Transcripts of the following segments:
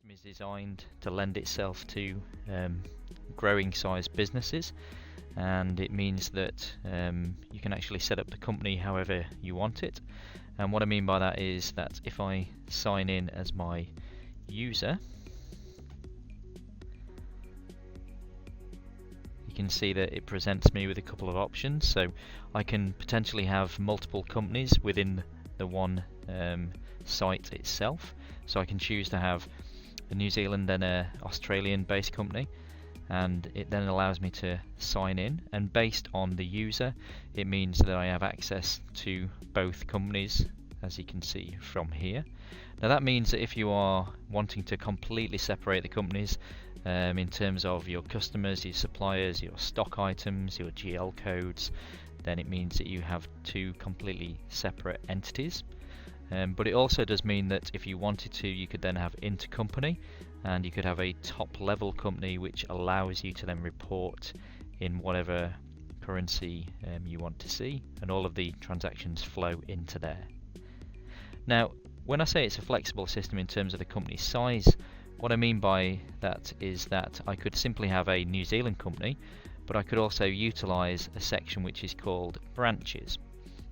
system is designed to lend itself to growing size businesses, and it means that you can actually set up the company however you want it. And what I mean by that is that if I sign in as my user, you can see that it presents me with a couple of options. So I can potentially have multiple companies within the one site itself. So I can choose to have a New Zealand and a Australian based company, and it then allows me to sign in, and based on the user it means that I have access to both companies, as you can see from here. Now that means that if you are wanting to completely separate the companies in terms of your customers, your suppliers, your stock items, your GL codes, then it means that you have two completely separate entities. But it also does mean that if you wanted to, you could then have intercompany, and you could have a top level company which allows you to then report in whatever currency you want to see, and all of the transactions flow into there. Now when I say it's a flexible system in terms of the company size, what I mean by that is that I could simply have a New Zealand company, but I could also utilize a section which is called branches.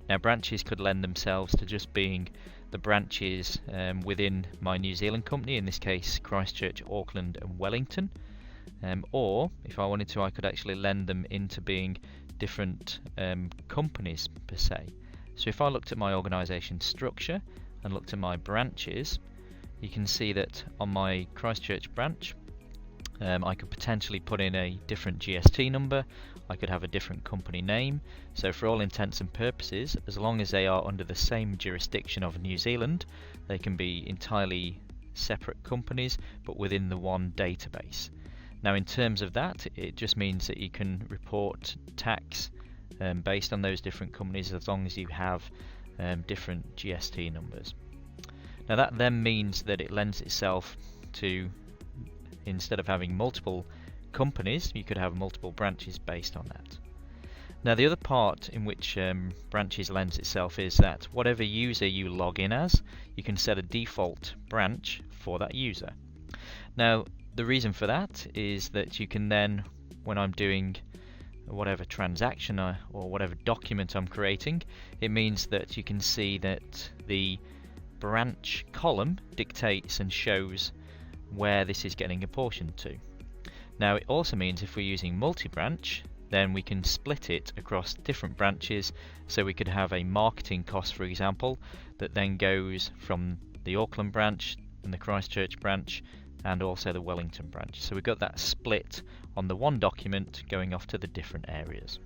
Now branches could lend themselves to just being the branches within my New Zealand company, in this case Christchurch, Auckland and Wellington, or if I wanted to, I could actually lend them into being different companies per se. So if I looked at my organisation structure and looked at my branches, you can see that on my Christchurch branch I could potentially put in a different GST number, I could have a different company name. So for all intents and purposes, as long as they are under the same jurisdiction of New Zealand, they can be entirely separate companies but within the one database. Now in terms of that, it just means that you can report tax based on those different companies as long as you have different GST numbers. Now that then means that it lends itself to, instead of having multiple companies, you could have multiple branches based on that. Now the other part in which branches lends itself is that whatever user you log in as, you can set a default branch for that user. Now the reason for that is that you can then, when I'm doing whatever transaction or whatever document I'm creating, it means that you can see that the branch column dictates and shows where this is getting apportioned to. Now it also means if we're using multi-branch, then we can split it across different branches, so we could have a marketing cost, for example, that then goes from the Auckland branch and the Christchurch branch and also the Wellington branch. So we've got that split on the one document going off to the different areas.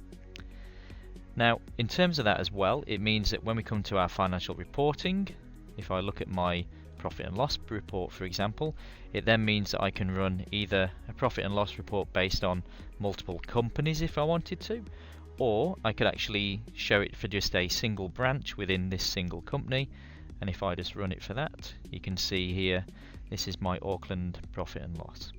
Now in terms of that as well, it means that when we come to our financial reporting, if I look at my profit and loss report, for example, it then means that I can run either a profit and loss report based on multiple companies if I wanted to, or I could actually show it for just a single branch within this single company. And if I just run it for that, you can see here, this is my Auckland profit and loss.